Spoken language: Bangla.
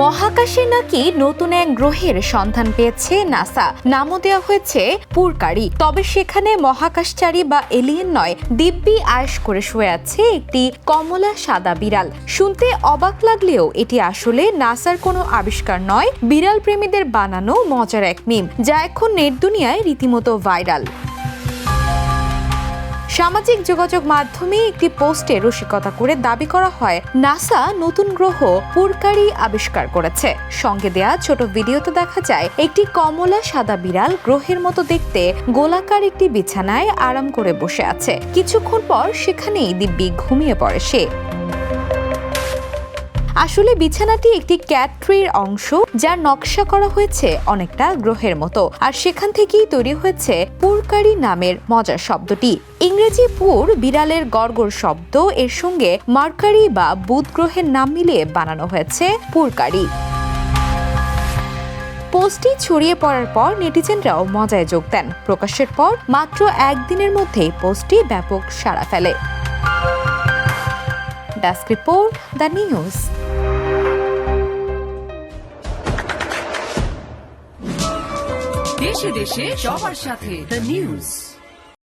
মহাকাশে নাকি নতুন এক গ্রহের সন্ধান পেয়েছে নাসা। নামও দেওয়া হয়েছে পুরকারি। তবে সেখানে মহাকাশচারী বা এলিয়েন নয়, দিব্যি আয়েশ করে শুয়ে আছে একটি কমলা সাদা বিড়াল। শুনতে অবাক লাগলেও এটি আসলে নাসার কোনো আবিষ্কার নয়, বিড়াল প্রেমীদের বানানো মজার এক মিম, যা এখন নেট দুনিয়ায় রীতিমতো ভাইরাল। সামাজিক যোগাযোগ মাধ্যমে একটি পোস্টে রসিকতা করে দাবি করা হয় নাসা নতুন গ্রহ পুরকারি আবিষ্কার করেছে। সঙ্গে দেয়া ছোট ভিডিওতে দেখা যায় একটি কমলা সাদা বিড়াল গ্রহের মতো দেখতে গোলাকার একটি বিছানায় আরাম করে বসে আছে। কিছুক্ষণ পর সেখানেই দিব্যি ঘুমিয়ে পড়ে সে। আসলে বিছানাটি একটি ক্যাট ট্রির অংশ, যার নকশা করা হয়েছে অনেকটা গ্রহের মতো, আর সেখান থেকেই তৈরি হয়েছে পুরকারি নামের মজার শব্দটি। ইংরেজি পুর বিড়ালের গড়গড় শব্দ, এর সঙ্গে মার্কারি বা বুধ গ্রহের নাম মিলিয়ে বানানো হয়েছে পুরকারি। পোস্টটি ছড়িয়ে পড়ার পর নেটিজেনরাও মজায় যোগ দেন। প্রকাশের পর মাত্র একদিনের মধ্যেই পোস্টটি ব্যাপক সাড়া ফেলে। Desk report, the news. দেশে দেশে সবার সাথে দ্য নিউজ।